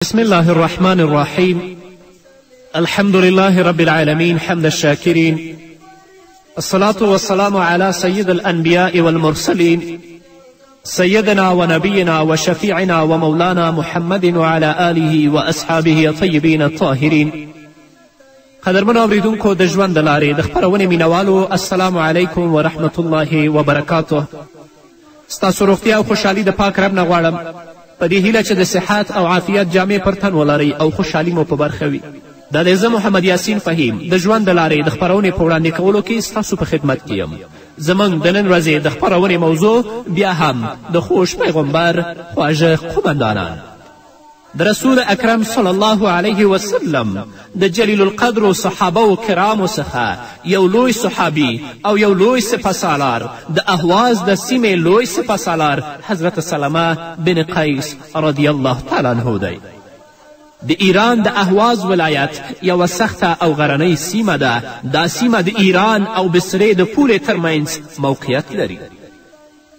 بسم الله الرحمن الرحيم. الحمد لله رب العالمين حمد الشاكرين، الصلاة والسلام على سيد الأنبياء والمرسلين سيدنا ونبينا وشفيعنا ومولانا محمد وعلى آله وأصحابه الطيبين الطاهرين. قدرمنو اوریدونکو د ژوند د لارې د خپرونې مینوالو، السلام علیکم ورحمة الله وبرکاته. ستاسو روغتیا او خوشحالي د پاک رب نه غواړم، په دې هیله چې د صحت او عافیت جامې پر تن ولرئ او خوشحالي مو په برخه وي. دا دی زه محمد یاسین فهیم د ژوند د لارې د خپرونې په وړاندې کولو کې ستاسو په خدمت کې یم. زموږ د نن ورځې د خپرونې موضوع بیا هم د خوږ پیغمبر خواږه قومندانان. د رسول اکرم صلی الله علیه وسلم د جلیل القدرو صحابه کرامو څخه یو لوی صحابي او یو لوی سپهسالار د اهواز د سیمې لوی سپهسالار حضرت سلمه بن قیس رضی الله تعالی عنه دی. د ایران د اهواز ولایت یوه سخته او غرنۍ سیمه ده. دا سیمه د ایران او بصرې د پولې ترمنځ موقعیت لري.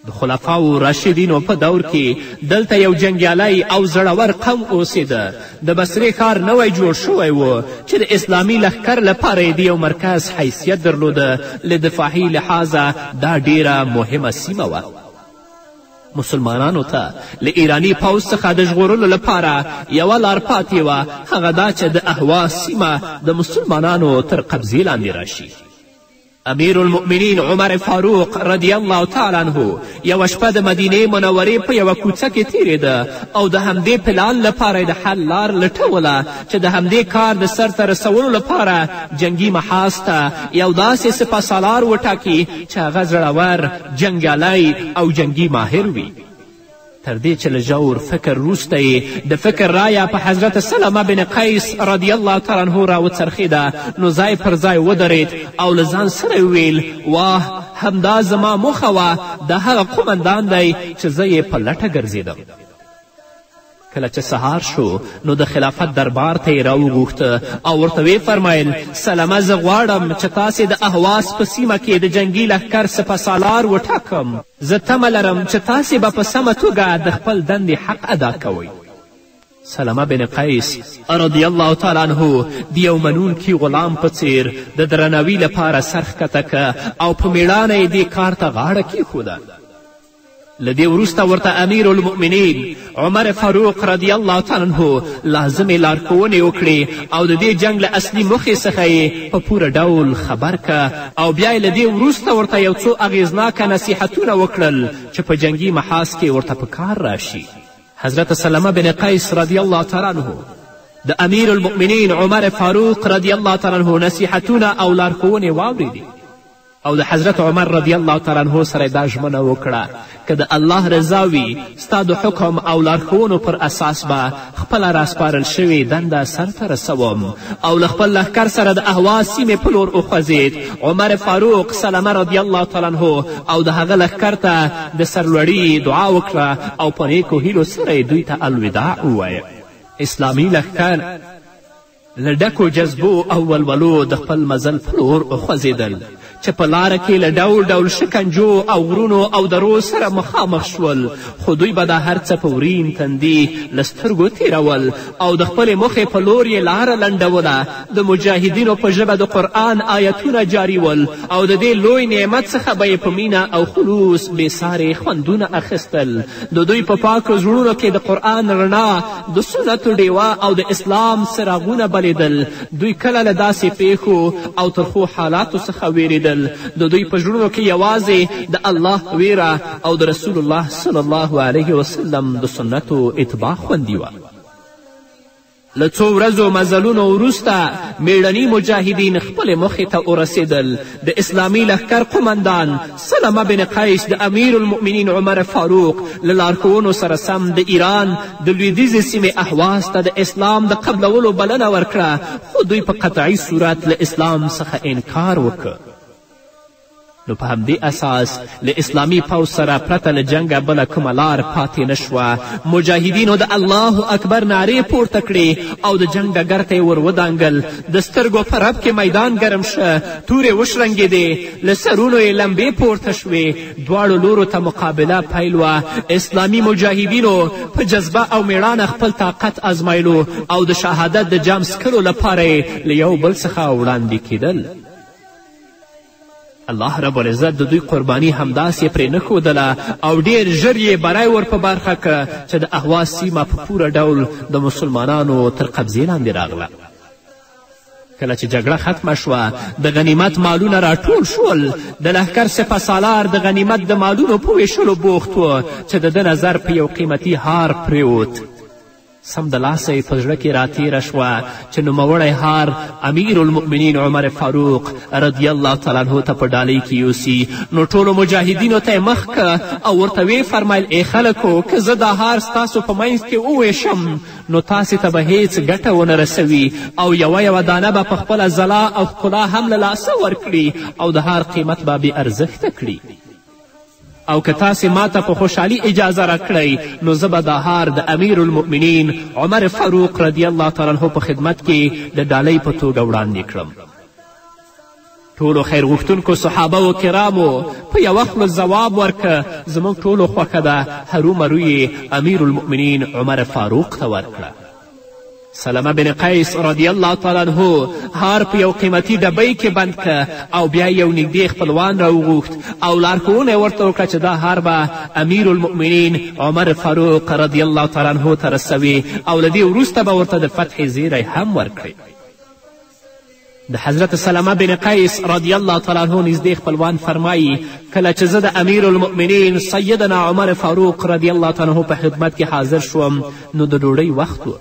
د خلفاو راشدینو په دور کې دلته یو جنګیالی او زړور قوم اوسېده. د بصرې ښار نوی جوړ شوی و چې د اسلامي لښکر لپاره یې د یو مرکز حیثیت درلوده. له دفاعي لحاظه دا ډیره مهمه سیمه وه. مسلمانانو ته له ایرانی پوځ څخه د ژغورلو لپاره یوه لار پاتې وه، هغه دا چې د اهواز سیمه د مسلمانانو تر قبضې لاندې راشي. امیر المؤمنین عمر فاروق رضی الله تعالی عنه یوه شپه د مدینې منورې په یوه کوڅه کې تیرېده او د همدې پلان لپاره د حل لار لټوله چې د همدې کار د سرته رسولو لپاره جنگي محاذ ته یو داسې سپهسالار وټاکي چې هغه زړور، جنګیالی او جنگي ماهر وي. تر دې چې له ژور فکر وروسته یې د فکر رایه په حضرت سلمه بن قیس رضی الله تعالی عنه راوڅرخېده، نو ځای پر ځای ودرېد او له ځان سره یې ویل واه، همدا زما موخه وه، دا هغه قومندان دی چې زه یې په لټه ګرځېدم. کله چې سهار شو نو د خلافت دربار ته یې راوغوښته او ورته ویې فرمایل سلمه، زه غواړم چې تاسې د اهواز په سیمه کې د جنګي لښکر سپهسالار وټاکم. زه تمه لرم چې تاسې به په سمه توګه د خپل دندې حق ادا کوئ. سلمه بن قیس رضی الله تعالی عنه د یو منونکي غلام په څیر د درناوي لپاره سر ښکته که او په مېړانه یې دې کار ته غاړه کیښوده. له دې وروسته ورته امیر المؤمنین عمر فاروق رضی الله تعالی عنه لازمې لارښوونې وکړې او د دې جنګ له اصلي موخې څخه یې په پوره ډول خبر که او بیا یې له دې وروسته ورته یو څو اغېزناکه نصیحتونه وکړل چې په جنګي محاذ کې ورته په کار راشي. حضرت سلمه بن قیس رضی الله تعالی عنه د امیر المؤمنین عمر فاروق رضی الله تعالی عنه نصیحتونه او لارښوونې واورېدې او د حضرت عمر رضی الله تعالی عنه سره دا ژمنه وکړه که د الله رضا وي ستا د حکم او لارښوونو پر اساس به خپله راسپارل شوې دنده سرته رسوم. او له خپل لښکر سره د اهواز سیمې په لور وخوځېد. عمر فاروق سلمه رضی الله تعالی عنه او د هغه لښکر ته د سرلوړي دعا وکړه او په نیکو هیلو سره یې دوی ته الوداع ووایه. اسلامي لښکر له ډکو جذبو او ولولو د خپل منزل په لور وخوځېدل چې په لاره کې له ډول ډول شکنجو او غرونو او درو سره مخامخ شول، خو دوی به دا هر څه په ورین تندي له سترګو تیرول او د خپلې موخې په لور یې لاره لنډوله. د مجاهدینو په ژبه د قرآن آیتونه جاري ول او د دې لوی نعمت څخه به یې په مینه او خلوص بېسارې خوندونه اخیستل. د دوی په پاکو زړونو کې د قرآن رڼا، د سنتو ډیوه او د اسلام څراغونه بلیدل. دوی کله له داسې پیښو او ترخو حالاتو څخه ویرېدل. د دوی په زړونو کې یوازې د الله ویره او د رسول الله صلی الله علیه وسلم د سنتو اتباع خوندي وه. له څو ورځو مزلونو وروسته میړني مجاهدین خپلې موخې ته ورسېدل. د اسلامي لښکر قومندان سلمه بن قیس د امیر المؤمنین عمر فاروق له لارښوونو سره سم د ایران د لویدیځې سیمې اهواز ته د اسلام د قبلولو بلنه ورکړه، خو دوی په قطعي صورت له اسلام څخه انکار وکړ. نو په همدې اساس له اسلامي پوځ سره پرته له جنګه بله کومه لار پاتې نه شوه. مجاهدینو د الله اکبر نارې پورته کړې او د جنګ ډګر ته یې ور ودانګل. د سترګو په رپ کې میدان ګرم شه، تورې وشرنګېدې، له سرونو یې لمبې پورته شوې. دواړو لورو ته مقابله پیل وه. اسلامي مجاهدینو په جذبه او میړانه خپل طاقت ازمایلو او د شهادت د جام څکلو لپاره یې له یو بل څخه وړاندې کېدل. الله رب العزت د دوی قرباني همداسې پرې نه ښودله او ډېر ژر یې بری ور په برخه که چې د اهواز سیمه په پوره ډول د مسلمانانو تر قبضې لاندې راغله. کله چې جګړه ختمه شوه د غنیمت مالونه راټول شول. د لښکر سپه سالار د غنیمت د مالونو په ویشلو بوخت و چې د ده نظر په یو قیمتي هار پرېوت. سم د لاسه یې په زړه کې راتېره شوه چې نوموړی هار امیر المؤمنین عمر فاروق رضی الله تعالی عنه ته په ډالۍ کې یوسي. نو ټولو مجاهدینو ته یې مخ که او ورته ویې فرمیل ای خلکو که زه دا هار ستاسو په منځ کې وویشم نو تاسې ته به هیڅ ګټه ونه رسوي او یوه دانه به په خپله ځلا او ښکلا هم له لاسه ورکړي او د هار قیمت به بې ارزښته کړي. او که تاسې ماته په خوشحالي اجازه راکړئ نو زه به دا هار د امیر المؤمنین عمر فاروق رضی الله تعالی عنه په خدمت کې د ډالۍ په توګه وړاندې کړم. ټولو خیر غوښتونکو صحابه و کرامو په یوه خوله ځواب ورکه زموږ ټولو خوښه ده. هرومرو یې امیر المؤمنین عمر فاروق ته ورکړه. سلمه بن قیس رضی الله تعالی عنه هار په یو قیمتي ډبۍ کې بند که او بیا یو نږدې خپلوان راوغوښت او لارښوونه یې ورته وکړه چې دا هار به امیر المؤمنین عمر فاروق رضی الله تعالی عنه ته رسوي او له دې وروسته به ورته د فتح زیری هم ورکړي. د حضرت سلمه بن قیس رضی الله تعالی عنه نږدې خپلوان فرمایي کله چې زه د امیر المؤمنین سیدنا عمر فاروق رضی الله تعالی عنه په خدمت کې حاضر شوم نو د ډوډۍ وخت و.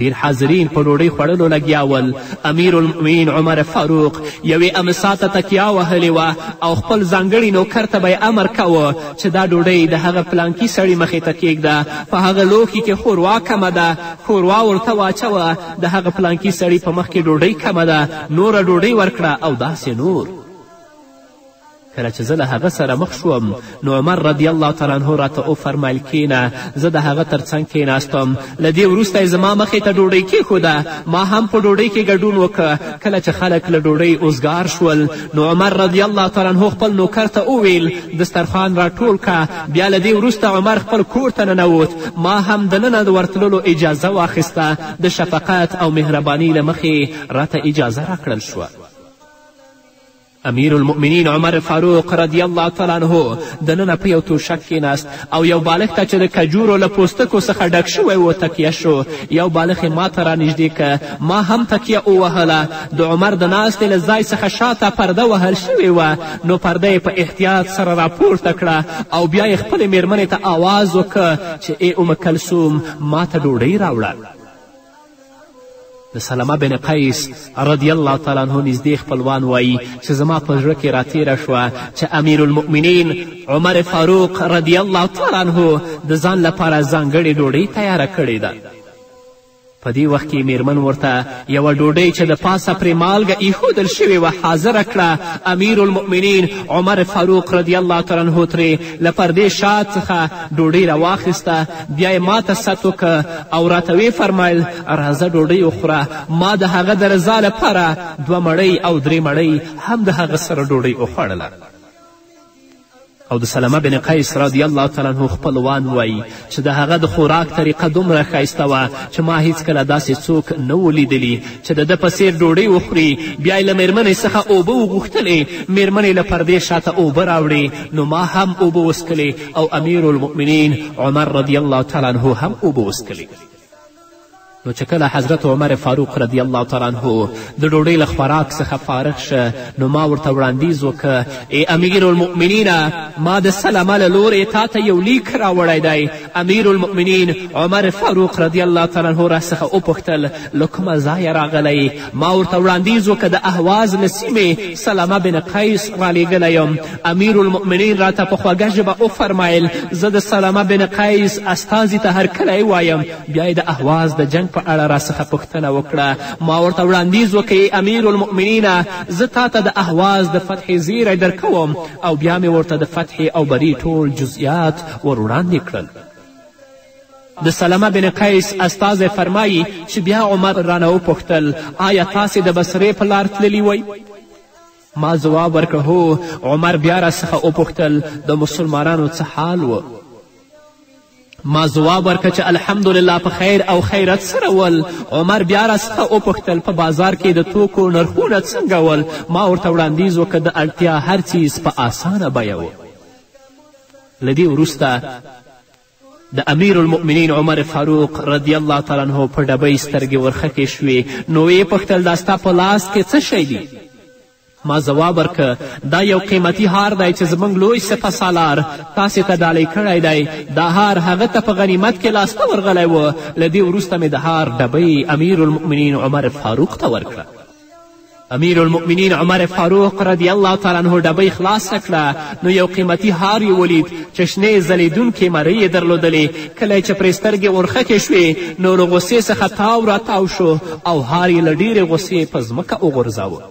ډیر حاضرین په ډوډۍ خوړلو لګیا ول. امیر المؤمنین عمر فاروق یوې امسا ته تکیه وهلې وه او خپل ځانګړي نوکر ته به یې امر کوه چې دا ډوډۍ د هغه پلانکي سړي مخې ته کیږده، په هغه لوښي کې ښوروا کمه ده، ښوروا ورته واچوه، د هغه پلانکي سړي په مخ کې ډوډۍ کمه ده، نوره ډوډۍ ورکړه او داسې نور. کله چې زه له هغه سره مخ شوم نو عمر رضی الله تعالی عنه راته وفرمیل کښېنه. زه د هغه تر څنګ کښېناستم. له دې وروسته یې زما مخې ته ډوډۍ کېښوده. ما هم په ډوډۍ کې ګډون وکړه. کله چې خلک له ډوډۍ اوزګار شول نو عمر رضی الله تعالی عنه خپل نوکر ته وویل دسترخوان راټول که. بیا له دې وروسته عمر خپل کور ته ننوت. ما هم دننه د ورتللو اجازه واخیسته. د شفقت او مهرباني له مخې راته اجازه راکړل شوه. امیر المؤمنین عمر فاروق رضی الله تعالی عنه دننه په یو توشک کېناست او یو بالښت ته چې د کجورو له پوستکو څخه ډک شوی و تکیه شو. یو بالښ یې ما ته رانږدې که. ما هم تکیه ووهله. د عمر د ناستې له ځای څخه شاته پرده وهل شوې وه نو پرده یې په احتیاط سره راپورته کړه او بیا یې خپلې میرمنې ته آواز وکړه چې ای ام کلثوم ما ته ډوډۍ راوړه. د سلمه بن قیس رضی الله تعالی عنه نږدې خپلوان وایي چې زما په زړه کې راتېره شوه چې امیر المؤمنین عمر فاروق رضی الله تعالی عنه د ځان لپاره ځانګړې ډوډۍ تیاره کړې ده. په دې وخت کې میرمن ورته یوه ډوډۍ چې د پاسه پرې مالګه ایښودل شوې وه حاضره کړه. امیر المؤمنین عمر فاروق رضی الله تعالی عنه ترې له پردې شا څخه ډوډۍ راواخیسته. بیا یې ما ته ست وکړه او راته ویې فرمیل راځه ډوډۍ وخوره. ما د هغه د رضا لپاره 2 مړۍ او 3 مړۍ هم د هغه سره ډوډۍ وخوړله. او د سلمه بن قیس رضی الله تعالی عنه خپلوان وایي چې د هغه د خوراک طریقه دومره ښایسته وه چې ما هیڅکله داسې څوک نه و لیدلي چې د ده په څېر ډوډۍ وخوري. بیا یې له میرمنې څخه اوبه وغوښتلې. میرمنې له پردې شاته اوبه راوړې نو ما هم اوبه وڅکلې او امیر المؤمنین عمر رضی الله تعالی عنه هم اوبه وڅکلې. نو چې کله حضرت عمر فاروق رضی الله تعالی عنه د ډوډۍ له خوراک څخه فارغ شه نو ما ورته وړاندیز وکړه ای امیر المؤمنینه ما د سلمه له لورې تا ته یو لیک راوړی دی. امیر المؤمنین عمر فاروق رضی الله تعالی عنه راڅخه وپوښتل له کومه ځایه راغلی. ما ورته وړاندیز وکړه د اهواز له سیمې سلمه بن قیس رالیږلی یم. امیر المؤمنین راته په خوږه ژبه وفرمیل زه د سلمه بن قیس استازي ته هرکلی وایم. بیا یې د اهواز د جنګ په اړه راڅخه پوښتنه وکړه. ما ورته وړاندیز وکړ امیر المؤمنینه زه تا ته د اهواز د فتحې زیری درکوم او بیا مې ورته د فتحې او بري ټول جزئیات ور وړاندې کړل. د سلمه بن قیس استازی فرمایي چې بیا عمر رانه وپوښتل آیا تاسې د بصرې په لار تللي وی؟ ما ځواب ورکړ هو. عمر بیا راڅخه وپوښتل د مسلمانانو څه حال و؟ ما ځواب ورکړ چې الحمدلله په خیر او خیرت سره ول. عمر بیا راڅخه وپوښتل په بازار کې د توکو نرخونه څنګه ول؟ ما ورته وړاندیز وکړ د اړتیا هر څیز په آسانه بیه و. له دې وروسته د امیر المؤمنین عمر فاروق رضی الله تعالی عنه په ډبۍ سترګې ورخکې شوې. نو ویې پوښتل دا ستا په لاس کې څه شی دی؟ ما ځواب ورکه دا یو قیمتي هار دی چې زموږ لوی سپه سالار تاسې ته ډالۍ کړی دی. دا هار هغه ته په غنیمت کې لاسته ورغلی و. له دې وروسته مې د هار ډبۍ امیر المؤمنین عمر فاروق ته ورکړه. امیر المؤمنین عمر فاروق رضی الله تعالی عنه ډبۍ خلاصه کړه. نو یو قیمتي هار یې ولید چې شنې ځلیدونکې مرۍ یې درلودلې. کله چې پرې سترګې ورخکې شوې نو له غصې څخه تاو راتاو شو او هار یې له ډېرې غصې په ځمکه وغورځاوه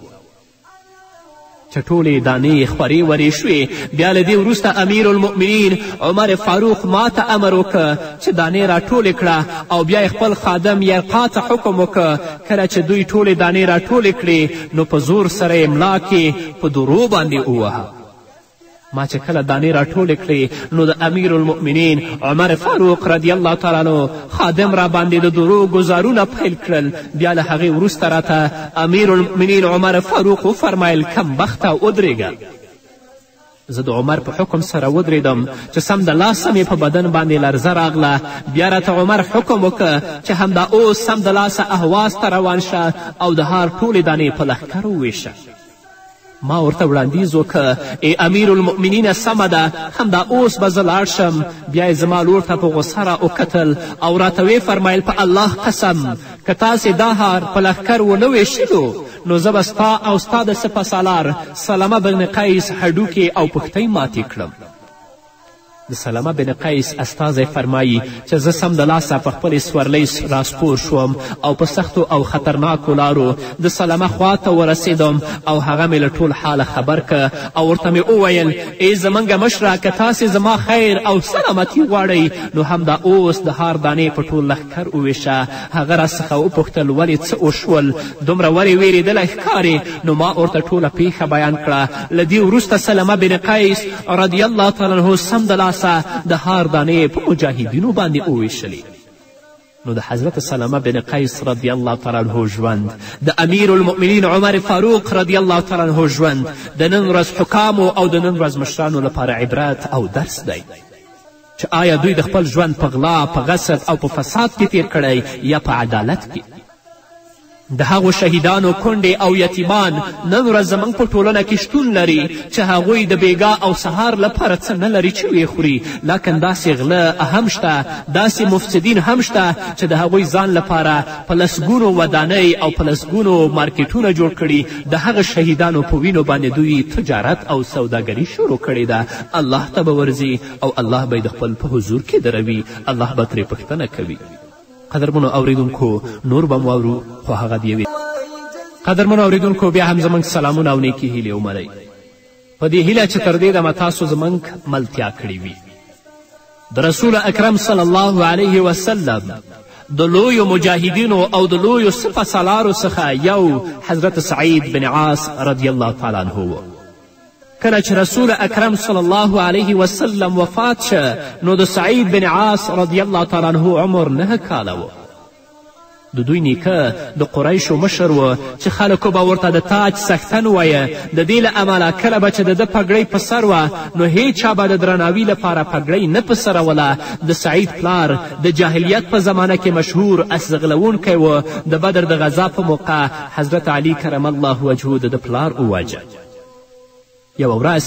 چې ټولې دانې خورې ورې شوې. بیا له دې وروسته امیر المؤمنین عمر فاروق ما ته امر وکړه چې دانې راټولې کړه او بیا یې خپل خادم یرقا ته حکم وکړه کله چې دوی ټولې دانې راټولې کړې نو په زور سره یې ملا کې په درو باندې ووهه. ما چې کله دانې راټولې کړې نو د امیر المؤمنین عمر فاروق رضی الله تعالی عنه خادم را باندې د درو ګزارونه پیل کړل. بیا له هغې وروسته راته امیر المؤمنین عمر فاروق وفرمیل کم بخته ودرېږه. زه د عمر په حکم سره ودرېدم چې سم د لاسه مې په بدن باندې لرزه راغله. بیا راته عمر حکم وکړه چې همدا اوس سم د لاسه اهواز ته روان شه او د هار ټولې دانې په لښکر وویشه. ما ورته وړاندیز وکړه ای امیر المؤمنین سمه ده همدا اوس به زه لاړ شم. بیا یې زما لور ته په غوسه را وکتل او راته ویې فرمیل په الله قسم که تاسې دا هار په لښکر ونه ویشلو نو زه به ستا او ستا د سپه سالار سلمه بن قیس هډوکې او پښتۍ ماتې کړم. د سلمه بن قیس استازی فرمایي چې زه سم د لاسه په خپلې سورلۍ راسپور شوم او په سختو او خطرناکو لارو د سلمه خوا ته ورسېدم او هغه مې له ټول حاله خبر که او ورته مې وویل ای زموږ مشره که تاسې زما خیر او سلامتي غواړئ نو همدا اوس د هار دانې په ټول لښکر وویشه. هغه راڅخه وپوښتل ولې څه وشول دومره ولې ویرېدلی ښکارې؟ نو ما ورته ټوله پیښه بیان کړه. له دې وروسته سلمه بن قیس رضی الله تعالی عنه سم د لاسه د هار دانې په مجاهدینو باندې وویشلې. نو د حضرت سلمه بن قیس رضی الله تعالی عنه ژوند د امیر المؤمنین عمر فاروق رضی الله تعالی عنه ژوند د نن ورځ حکامو او د نن ورځ مشرانو لپاره عبرت او درس دی چې آیا دوی د خپل ژوند په غلا په غصب او په فساد کې تیر کړی یا په عدالت کې. د هغو شهیدانو کونډې او یتیمان نن ورځ زموږ په ټولنه کې شتون لري چې هغوی د بیګا او سهار لپاره څه نه لري چې ویې خوري. لکن داسې غله هم شته داسې مفسدین هم شته چې د هغوی ځان لپاره په لسګونو ودانۍ او په لسګونو مارکیټونه جوړ کړي. د هغه شهیدانو په وینو باندې دوی تجارت او سوداګري شروع کړې ده. الله ته به ورځي او الله به یې د خپل په حضور کې دروي. الله به ترې پوښتنه کوي. قدرمنو اوریدونکو نور به مو اورو خو هغه د یوې قدرمنو اوریدونکو بیا هم زموږ سلامونه او نیکې هیلې ومنئ په دې هیله چې تر دې دمه تاسو زموږ ملتیا کړې وي. د رسول اکرم صلی الله علیه وسلم د لویو مجاهدینو او د لویو سپه سالارو څخه یو حضرت سعید بن عاص رضی الله تعالی عنه و. کله چې رسول اکرم صلی الله علیه وسلم وفات شه نو د سعید بن عاص رضی الله تعالی عنه عمر 9 کاله و. د دوی نیکه د قریشو مشر و چې خلکو به ورته د تاج څښتن ویه. د دې له امله کله به چې د ده پګړۍ په سر وه نو هیچا به د درناوي لپاره پګړۍ نه په سروله. د سعید پلار د جاهلیت په زمانه کې مشهور اسغلونکی و. د بدر د غذا په موقع حضرت علی کرم الله وجهه د ده پلار وواجه. یوه ورځ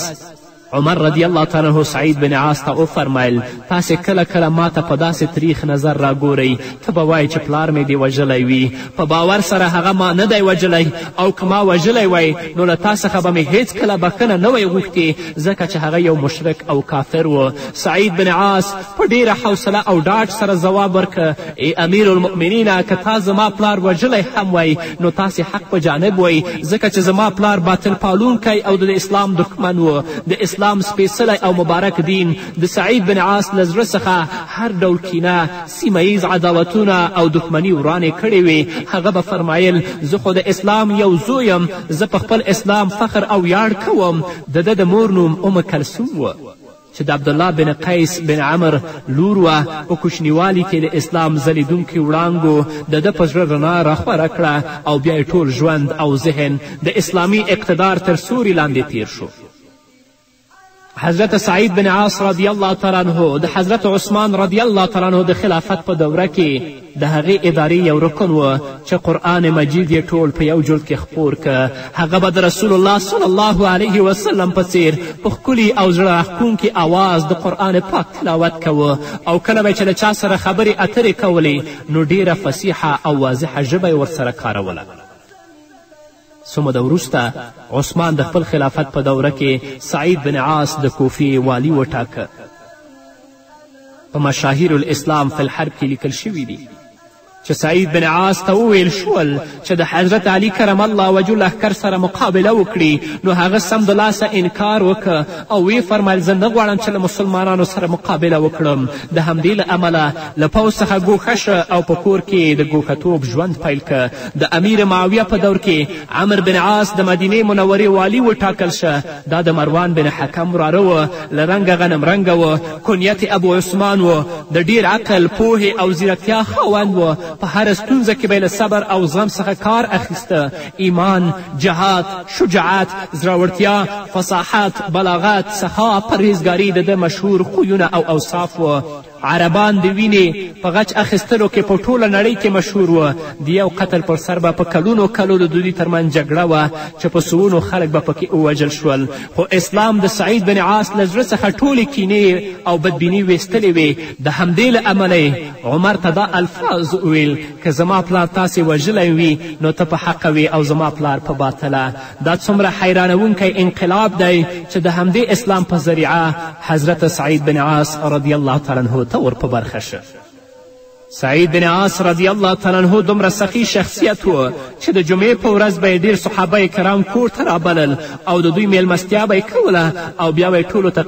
عمر رضی الله تعالی عنه سعید بن عاص ته وفرمیل تاسې کله کله ما ته په داسې تریخ نظر راګورئ ته به وایې چې پلار مې دې وژلی وي په باور سره هغه ما نه دی وژلی او که ما وژلی وی نو له تا څخه به مې هیڅکله بخښنه نه وی غوښتې ځکه چې هغه یو مشرک او کافر و. سعید بن عاص په ډیره حوصله او ډاډ سره ځواب ورکه ای امیر المؤمنینه که تا زما پلار وژلی هم وی نو تاسې حق په جانب وی ځکه چې زما پلار باطل پالونکی او د اسلام دښمن و. د اسلام سپیڅلی او مبارک دین د سعید بن عاص له زړه څخه هر ډول کینه سیمه عداوتونه او دښمني ورانې کړې وې. هغه به فرمایل زه خو د اسلام یو زوی یم زه په خپل اسلام فخر او ویاړ کوم. د ده د مور نوم ام کلثوم و چې د عبدالله بن قیس بن عمر لور وه. په کوچنیوالي کې د اسلام ځلیدونکي وړانګو د ده په زړه رڼا راخوره کړه او بیا ټول ژوند او ذهن د اسلامي اقتدار تر سوري لاندې تیر شو. حضرت سعید بن عاص رضی الله تعالی عنه د حضرت عثمان رضی الله تعالی عنه د خلافت په دوره کې د هغې ادارې یو رکن و چې قرآن مجید یې ټول په یو جلد کې خپور که. هغه به د رسول الله صلی الله علیه وسلم په څیر په ښکلي او زړه راښکونکي آواز د قرآن پاک تلاوت کوه او کله به چې له چا سره خبرې اترې کولې نو ډیره فصیحه او واضحه ژبه یې ورسره کاروله. څو موده وروسته عثمان د خپل خلافت په دوره کې سعید بن عاص د کوفې والي وټاکه. په مشاهیر الاسلام فی الحرب کې لیکل شوي دي چې سعید بن عاص ته وویل شول چې د حضرت علی کرم الله وجه لښکر سره مقابله وکړي نو هغه سم د لاسه انکار وکړه او ویې فرمیل زه نه غواړم چې له مسلمانانو سره مقابله وکړم. د همدې له امله له پوځ څخه ګوښه شه او په کور کې د ګوښتوب ژوند پیل که. د امیر معاویه په دور کې عمر بن عاص د مدینې منورې والي وټاکل شه. دا د مروان بن حکم وراره و، له رنګه غنم رنګه و، کنیت ابو عثمان و، د ډیر عقل پوهې او زیرکتیا خاوند و. په هره ستونزه کې به له صبر او زغم څخه کار اخیسته. ایمان، جهاد، شجاعت، زړورتیا، فصاحت، بلاغت، سخا، پرهیزګاري د ده مشهور خویونه او اوصاف و. عربان د وینې په غچ اخیستلو کې په ټوله نړۍ کې مشهور و. د یو قتل پر سر به په کلونو کلو د دوی ترمنځ جګړه وه چې په سوونو خلک به پکې ووژل شول. خو اسلام د سعید بن عاص له زړه څخه ټولې کینې او بدبیني ویستلې وې. د همدې له امله عمر ته دا الفاظ وویل که زما پلار تاسې وژلی وي نو ته په حقه وي او زما پلار په باطله. دا څومره حیرانوونکی انقلاب دی چې د همدې اسلام په ذریعه حضرت سعید بن عاص رضی الله تعالی عنه ور په برخه شه. سعید بن عاص رضی الله تعالی عنه دومره سخي شخصیت و چې د جمعې په ورځ به یې ډېر صحابه کرام کور ته رابلل او د دوی میلمستیا به یې کوله او بیا به یې ټولو ته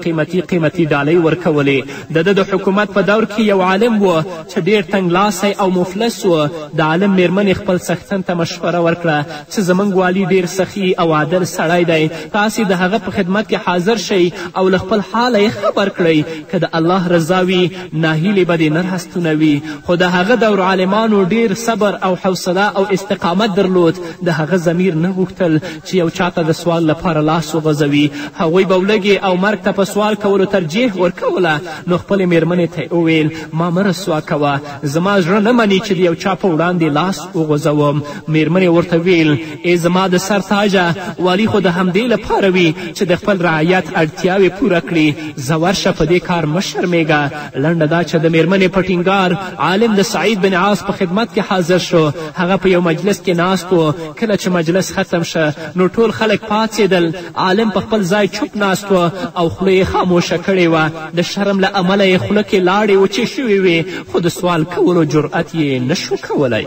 قیمتي ډالۍ ورکولې. د ده د حکومت په دور کې یو عالم و چې ډېر تنګلاسی او مفلس و. د عالم میرمنې خپل څښتن ته مشوره ورکړه چې زموږ والي ډېر سخي او عادل سړی دی، تاسې د هغه په خدمت کې حاضر شئ او له خپل حاله یې خبر کړئ. که د الله رضا وي ناهیلې به دې نه راستونوي. خو د هغه دور عالمانو ډیر صبر او حوصله او استقامت درلود. د هغه ضمیر نه غوښتل چې یو چاته د سوال لپاره لاس وغځوي. هغوی به ولږې او مرګ ته په سوال کولو ترجیح ورکوله. نو خپلې میرمنې ته یې وویل ما مه رسوا کوه، زما زړه نه مني چې د یو چا په وړاندې لاس وغځوم. میرمنې ورته ویل ای زما د سر تاجه، والي خو د همدې لپاره وي چې د خپل رعیت اړتیاوې پوره کړي. زه ورشه په دې کار مه شرمېږه. لنډه دا چې د میرمنې په ټینګار عالم د سعید بن عاص په خدمت کې حاضر شو. هغه په یو مجلس کې ناست و. کله چې مجلس ختم شه نو ټول خلک پاڅېدل. عالم په خپل ځای چوپ ناست و او خوله یې خاموشه کړې وه. د شرم له امله یې خوله کې لاړې وچې شوې وې خو د سوال کولو جرأت یې نشو کولی.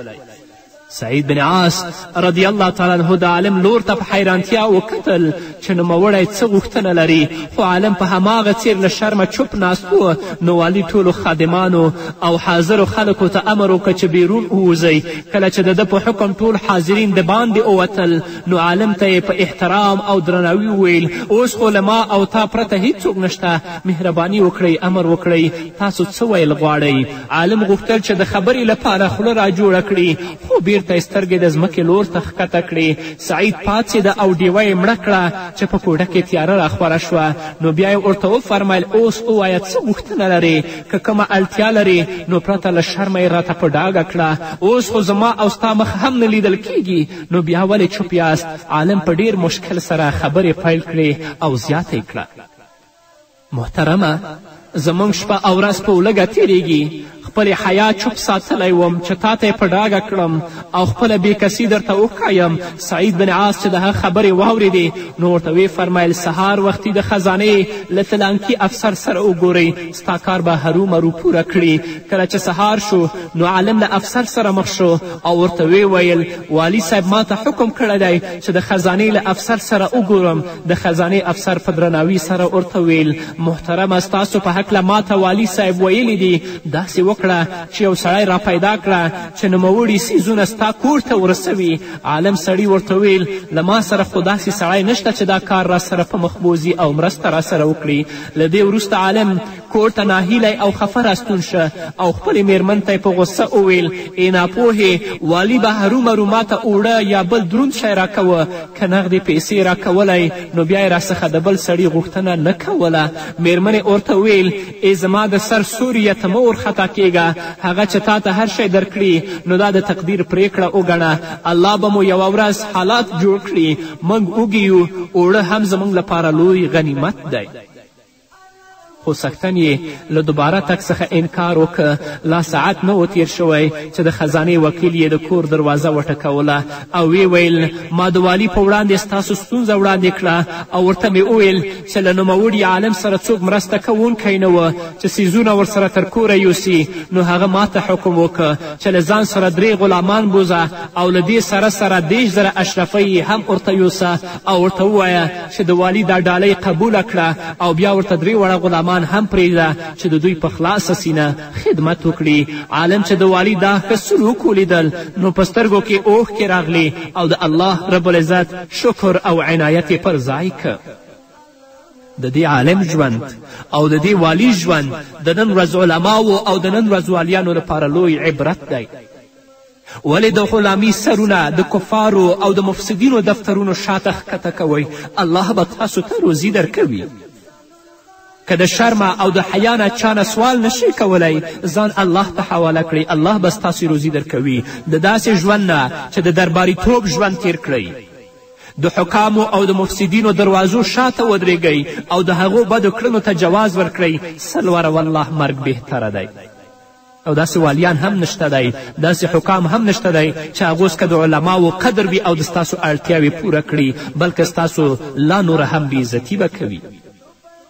سعید بن عاص رضی الله تعالی عنه د عالم لور ته په حیرانتیا وکتل چې نوموړی څه غوښتنه لري، خو عالم په هماغه څیر له شرمه چوپ ناست و. نو والي ټولو خادمانو او حاضرو خلکو ته امر وکړه چې بیرون ووځئ. کله چې د ده په حکم ټول حاضرین د باندې ووتل نو عالم ته یې په احترام او درناوي وویل اوس خو له ما او تا پرته هیڅوک نشته، مهرباني وکړئ، امر وکړئ، تاسو څه ویل غواړئ. عالم غوښتل چې د خبرې لپاره خوله راجوړه کړي خو بیرته یې سترګې د ځمکې لور ته ښکته کړې. سعید پاڅېده او ډیوه یې مړه کړه چې په کوټه کې تیاره راخوره شوه. نو بیا یې ورته وفرمیل اوس ووایه څه غوښتنه لرې، که کومه اړتیا لرې نو پرته له شرمه یې راته په ډاګه کړه. اوس خو زما او ستا مخ هم نه لیدل کیږي، نو بیا ولې چوپ یاست؟ عالم په ډیر مشکل سره خبرې پیل کړې او زیاته یې کړه محترمه زموږ شپه او ورځ په ولږه تیریږي خپل حیا چوپ ساتلی وم چې تا ته یې په ډاګه کړم او خپله بېکسي درته وښایم. سعید بن عاص چې د هغه خبرې واورېدې نو ورته ویې فرمیل سهار وختي د خزانې له تلانکي افسر سره وګورئ ستا کار به هرومرو پوره کړي. کله چې سهار شو نو عالم له افسر سره مخ شو او ورته ویې ویل والي صاحب ما ته حکم کړی دی چې د خزانې له افسر سره وګورم. د خزانې افسر په درناوي سره ورته ویل محترمه ستاسو په هکله ما ته والي صاحب ویلي دي داسې وکړه چې یو سړی را پیدا کړه چې نوموړي څیزونه ستا کور ته ورسوي. عالم سړي ورته ویل له ما سره خو داسې سړی نشته چې دا کار را سره په مخ بوځي او مرسته را سره وکړي. له دې وروسته عالم کور ته ناهیلی او خفه راستون شه او خپلې میرمن ته یې په غصه وویل ای ناپوهې والي به هرومرو ما ته اوړه یا بل دروند شی راکوه که نغدې پیسې راکولی نو بیا یې راڅخه د بل سړي غوښتنه نه کوله. میرمنې ورته ویل ای زما د سر سوریه ته مه ورخطا کیږه هغه چې تا ته هر شی درکړي نو دا د تقدیر پریکړه وګڼه. الله به مو یوه ورځ حالات جوړ کړي موږ وږي یو اوړه هم زموږ لپاره لوی غنیمت دی. خو سکتن یې له دوباره تګ څخه انکار وکړه. لا ساعت نه و تیر شوی چې د خزانې وکیل یې د کور دروازه وټکوله او ویې ویل ما د والي په وړاندې ستاسو ستونزه وړاندې کړه او ورته مې وویل چې له نوموړي عالم سره څوک مرسته کوونکی نه و چې څیزونه ورسره تر کوره یوسي. نو هغه ما ته حکم وکړه چې له ځان سره 3 غلامان بوزه او له دې سره 10,000 اشرفۍ هم ورته یوسه او ورته ووایه چې د والي دا ډالۍ قبوله کړه او بیا ورته 3 وړه غلامان هم پرېږده چې د دوی په خلاصه سینه خدمت وکړي. عالم چې د والي دا ښه سلوک ولیدل نو په سترګو کې اوښکې راغلې او د الله رب العزت شکر او عنایت یې پر ځای که. د دې عالم ژوند او د دې والي ژوند د نن ورځ علماو او د نن ورځ والیانو لپاره لوی عبرت دی. ولې د غلامي سرونه د کفارو او د مفسدینو دفترونو شاته ښکته کوئ؟ الله به تاسو ته روزي درکوي. که د شرمه او د حیا نه چا نه سوال نشئ کولی ځان الله ته حواله کړئ الله به ستاسې روزي درکوي. د داسې ژوند نه چې د درباریتوب ژوند تیر کړئ د حکامو او د مفسدینو دروازو شاته ودرېږئ او د هغو بدو کړنو ته جواز ورکړئ 100 والله مرګ بهتره دی. او داسې والیان هم نشته دی داسې حکام هم نشته دی چې هغوس که د علماو قدر وي او د ستاسو اړتیاوې پوره کړي بلکې ستاسو لا نوره هم بېعزتي به کوي.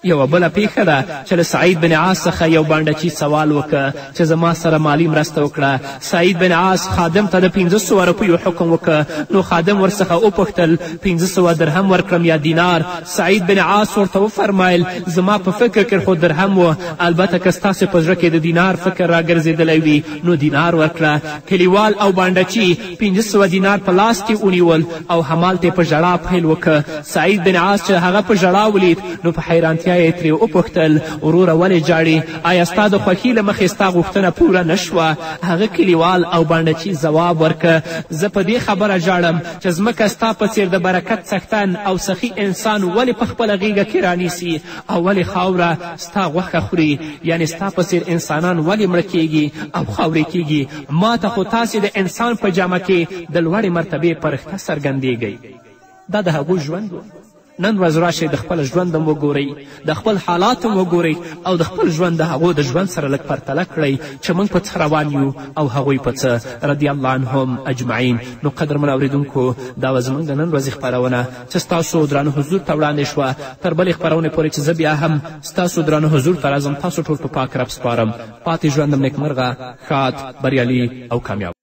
یوه بله پیښه ده چې له سعید بن عاص څخه یو بانډچي سوال وکړه چې زما سره مالی مرسته وکړه. سعید بن عاص خادم ته د 500 روپیو حکم وکړه نو خادم ورڅخه وپوښتل 500 درهم ورکړم یا دینار؟ سعید بن عاص ورته وفرمیل زما په فکر کې خو درهم و البته که ستاسې په زړه کې د دینار فکر راګرځېدلی وي نو دینار ورکړه. کلیوال او بانډچي 500 دینار په لاس کې ونیول او همالته یې په ژړا پیل وکړه. سعید بن عاص چې هغه په ژړا ولید نو په حیرانتیا یې ترې وپوښتل وروره ولې جاړې آیا ستا د خوښي له مخې ستا غوښتنه پوره نه شوه؟ هغه کلیوال او بانډچي ځواب ورکه زه په دې خبره ژاړم چې ځمکه ستا په څېر د برکت څښتن او سخي انسان ولې په خپله غېږه کې رانیسي او ولې خاوره ستا غوښه خوري یعنې ستا په څېر انسانان ولې مړه کیږي او خاورې کیږي؟ ما ته خو تاسې د انسان په جامه کې د لوړې مرتبې پرښته څرګندېږئ. دا د هغو ژوند و. نن ورځ راشئ د خپل ژوند هم وګورئ د خپل حالات هم وګورئ او د خپل ژوند د هغو د ژوند سره لږ پرتله کړئ چې موږ په څه روان یو او هغوی په څه رضی الله عنهم اجمعین. نو قدرمنو اورېدونکو دا وه زموږ د نن ورځې خپرونه چې ستاسو درانه حضور ته وړاندې شوه. تر بلې خپرونې پورې چې زه بیا هم ستاسو درانه حضور ته راځم تاسو ټول په پاک رب سپارم. پاتې ژوند هم نیکمرغه ښاد بریالي او کامیاب.